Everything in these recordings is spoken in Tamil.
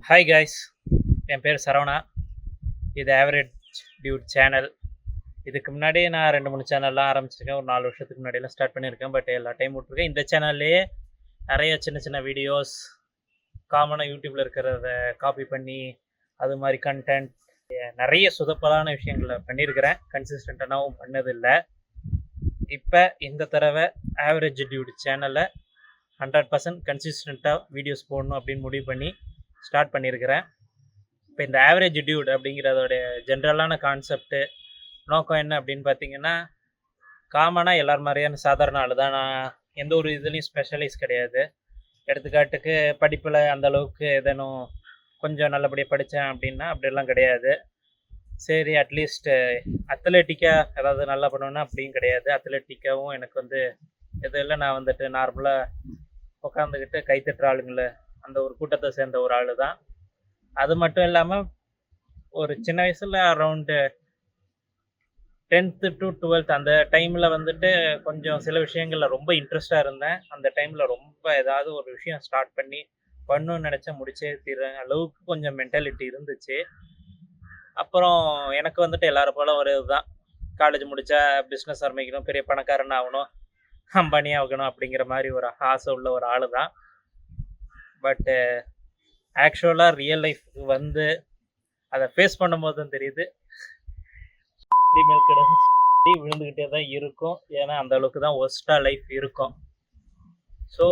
ஹாய் காய்ஸ், என் பேர் சரவணா. இது ஆவரேஜ் டியூட் சேனல். இதுக்கு முன்னாடியே நான் 2-3 சேனல்லாம் ஆரம்பிச்சிருக்கேன். ஒரு 4 வருஷத்துக்கு முன்னாடியெல்லாம் ஸ்டார்ட் பண்ணியிருக்கேன். பட் எல்லா டைம் விட்ருக்கேன். இந்த சேனல்லையே நிறைய சின்ன சின்ன வீடியோஸ் காமனாக யூடியூப்பில் இருக்கிறத காப்பி பண்ணி அது மாதிரி கண்டென்ட் நிறைய சுதப்பலான விஷயங்களை பண்ணியிருக்கிறேன். கன்சிஸ்டண்ட்டாகவும் பண்ணதில்லை. இப்போ இந்த தடவை ஆவரேஜ் டியூட் சேனலில் 100% கன்சிஸ்டண்ட்டாக வீடியோஸ் போடணும் அப்படின்னு முடிவு பண்ணி ஸ்டார்ட் பண்ணியிருக்கிறேன். இப்போ இந்த ஆவரேஜ் டியூட் அப்படிங்கிறதோடைய ஜென்ரலான கான்செப்ட்டு நோக்கம் என்ன அப்படின்னு பார்த்தீங்கன்னா, காமனாக எல்லார் மாதிரியான சாதாரண ஆள் தான். நான் எந்த ஒரு இதுலேயும் ஸ்பெஷலைஸ் கிடையாது. எடுத்துக்காட்டுக்கு படிப்பில் அந்தளவுக்கு எதனும் கொஞ்சம் நல்லபடியாக படித்தேன் அப்படின்னா அப்படிலாம் கிடையாது. சரி, அட்லீஸ்ட்டு அத்லெட்டிக்காக ஏதாவது நல்லா பண்ணுவேன்னா அப்படியும் கிடையாது. அத்லெட்டிக்காகவும் எனக்கு எதுவும் இல்லை. நான் நார்மலாக உட்காந்துக்கிட்டு கைத்தட்டுற ஆளுங்களை அந்த ஒரு கூட்டத்தை சேர்ந்த ஒரு ஆள் தான். அது மட்டும் இல்லாமல் ஒரு சின்ன வயசில் அரவுண்டு 10th to 12th அந்த டைமில் கொஞ்சம் சில விஷயங்களில் ரொம்ப இன்ட்ரெஸ்டாக இருந்தேன். அந்த டைமில் ரொம்ப ஏதாவது ஒரு விஷயம் ஸ்டார்ட் பண்ணி பண்ணணும்னு நினச்சா முடிச்சே தீர்றேன் அளவுக்கு கொஞ்சம் மென்டாலிட்டி இருந்துச்சு. அப்புறம் எனக்கு எல்லாரும் போல ஒரு இதுதான், காலேஜ் முடித்தா பிஸ்னஸ் ஆரம்பிக்கணும், பெரிய பணக்காரன் ஆகணும், அம்பானி ஆகணும் அப்படிங்கிற மாதிரி ஒரு ஆசை உள்ள ஒரு ஆள் தான். பட்டு ஆக்சுவலாக ரியல் லைஃப்க்கு அதை ஃபேஸ் பண்ணும்போது தான் தெரியுது, விழுந்துக்கிட்டே தான் இருக்கும். ஏன்னா அந்த அளவுக்கு தான் ஒஸ்ட்டாக லைஃப் இருக்கும். ஸோ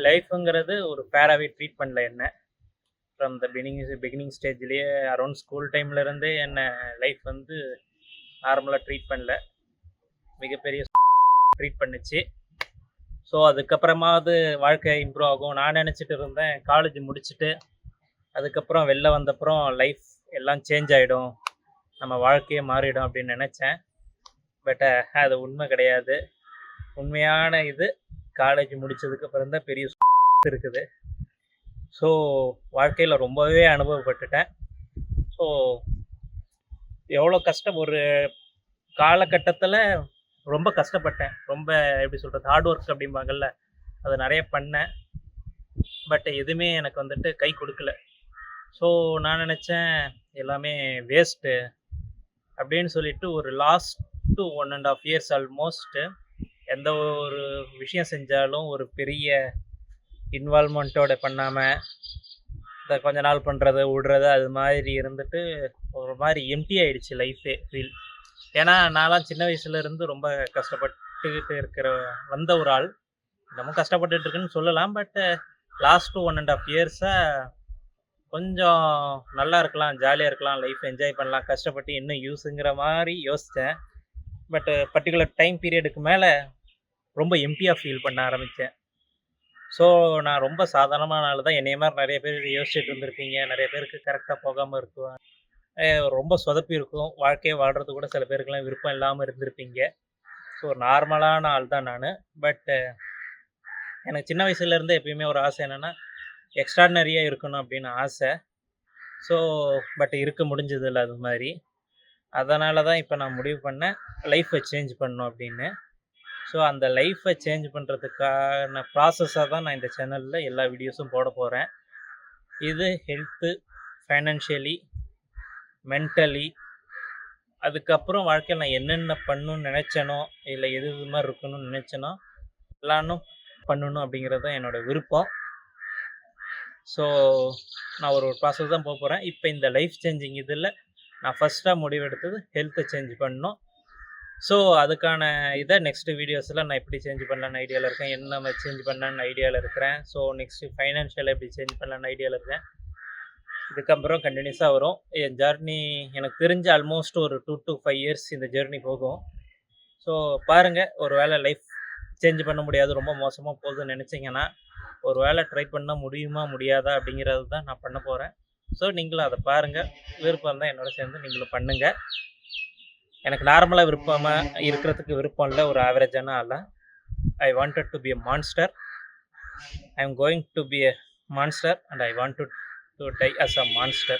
லைஃப்புங்கிறது ஒரு ஃபேராகவே ட்ரீட் பண்ணல என்ன. ஃப்ரம் த பிகினிங் ஸ்டேஜ்லேயே அரௌண்ட் ஸ்கூல் டைம்லேருந்தே என்னை லைஃப் நார்மலாக ட்ரீட் பண்ணல, மிகப்பெரிய ட்ரீட் பண்ணிச்சு. ஸோ அதுக்கப்புறமாவது வாழ்க்கை இம்ப்ரூவ் ஆகும் நான் நினச்சிட்டு இருந்தேன். காலேஜ் முடிச்சுட்டு அதுக்கப்புறம் வெளில வந்தப்புறம் லைஃப் எல்லாம் சேஞ்ச் ஆகிடும், நம்ம வாழ்க்கையே மாறிடும் அப்படின்னு நினச்சேன். பட் அது உண்மை கிடையாது. உண்மையான இது காலேஜ் முடித்ததுக்கப்புறம் தான் பெரிய இருக்குது. ஸோ வாழ்க்கையில் ரொம்பவே அனுபவப்பட்டுட்டேன். ஸோ எவ்வளோ கஷ்டம் ஒரு காலகட்டத்தில் ரொம்ப கஷ்டப்பட்டேன். ரொம்ப எப்படி சொல்கிறது, ஹார்ட் ஒர்க் அப்படிம்பாங்கள்ல, அது நிறைய பண்ணேன். பட் எதுவுமே எனக்கு கை கொடுக்கல. ஸோ நான் நினச்சேன் எல்லாமே வேஸ்ட்டு அப்படின்னு சொல்லிட்டு ஒரு லாஸ்ட் 1.5 years ஆல்மோஸ்ட்டு எந்த ஒரு விஷயம் செஞ்சாலும் ஒரு பெரிய இன்வால்மெண்ட்டோட பண்ணாமல் இந்த கொஞ்ச நாள் பண்ணுறது விடுறது அது மாதிரி ஒரு மாதிரி எம்டி ஆகிடுச்சு லைஃபே ஃபீல். ஏன்னா நான்லாம் சின்ன வயசுலேருந்து ரொம்ப கஷ்டப்பட்டுக்கிட்டு வந்த ஒரு ஆள். இன்னமும் கஷ்டப்பட்டுட்டு இருக்குன்னு சொல்லலாம். பட் லாஸ்ட் 1.5 yearsஸாக கொஞ்சம் நல்லா இருக்கலாம், ஜாலியாக இருக்கலாம், லைஃப் என்ஜாய் பண்ணலாம், கஷ்டப்பட்டு இன்னும் யூஸுங்கிற மாதிரி யோசித்தேன். பட் பர்டிகுலர் டைம் பீரியடுக்கு மேலே ரொம்ப எம்டியாக ஃபீல் பண்ண ஆரம்பித்தேன். ஸோ நான் ரொம்ப சாதாரணமான ஆள் தான். என்னைய மாதிரி நிறைய பேர் யோசிச்சுட்டு இருந்திருப்பீங்க. நிறைய பேருக்கு கரெக்டாக போகாமல் இருக்கும், ரொம்ப சொதப்பி இருக்கும், வாழ்க்கையை வாழ்கிறது கூட சில பேருக்குலாம் விருப்பம் இல்லாமல் இருந்திருப்பீங்க. ஸோ நார்மலான ஆள் தான் நான். பட் எனக்கு சின்ன வயசுலேருந்து எப்பயுமே ஒரு ஆசை என்னென்னா, எக்ஸ்ட்ராடினரியாக இருக்கணும் அப்படின்னு ஆசை. ஸோ பட் இருக்க முடிஞ்சதில்லை அது மாதிரி. அதனால தான் இப்போ நான் முடிவு பண்ணேன் லைஃப்பை சேஞ்ச் பண்ணணும் அப்படின்னு. ஸோ அந்த லைஃப்பை சேஞ்ச் பண்ணுறதுக்கான ப்ராசஸாக தான் நான் இந்த சேனலில் எல்லா வீடியோஸும் போட போகிறேன். இது ஹெல்த்து, ஃபைனான்ஷியலி, மென்டலி, அதுக்கப்புறம் வாழ்க்கையில் நான் என்னென்ன பண்ணணும்னு நினச்சேனோ, இல்லை எது மாதிரி இருக்கணும்னு நினச்சேனோ எல்லாரும் பண்ணணும் அப்படிங்கிறது தான் என்னோடய விருப்பம். ஸோ நான் ஒரு ப்ராசஸ் தான் போக போகிறேன். இப்போ இந்த லைஃப் சேஞ்சிங் இதில் நான் ஃபஸ்ட்டாக முடிவெடுத்தது ஹெல்த்தை சேஞ்ச் பண்ணணும். ஸோ அதுக்கான இதை நெக்ஸ்ட்டு வீடியோஸில் நான் எப்படி சேஞ்ச் பண்ணலான்னு ஐடியாவில் இருக்கேன், என்ன சேஞ்ச் பண்ணலான்னு ஐடியாவில் இருக்கிறேன். ஸோ நெக்ஸ்ட்டு ஃபைனான்ஷியலாக எப்படி சேஞ்ச் பண்ணலான்னு ஐடியாவில் இருக்கேன். இதுக்கப்புறம் கண்டினியூஸாக வரும். என் ஜர்னி எனக்கு தெரிஞ்ச ஆல்மோஸ்ட் ஒரு 2 to 5 years இந்த ஜர்னி போகும். ஸோ பாருங்கள், ஒரு வேளை லைஃப் சேஞ்ச் பண்ண முடியாது, ரொம்ப மோசமாக போகுதுன்னு நினச்சிங்கன்னா ஒரு வேளை ட்ரை பண்ண முடியுமா முடியாதா அப்படிங்கிறது தான் நான் பண்ண போகிறேன். ஸோ நீங்களும் அதை பாருங்கள், விருப்பம் இருந்தால் என்னோட சேர்ந்து நீங்களும் பண்ணுங்கள். எனக்கு நார்மலாக விருப்பமாக இருக்கிறதுக்கு விருப்பம் இல்லை, ஒரு ஆவரேஜான ஆள். I wanted to be a monster. I am going to be a monster and I want to die as a monster.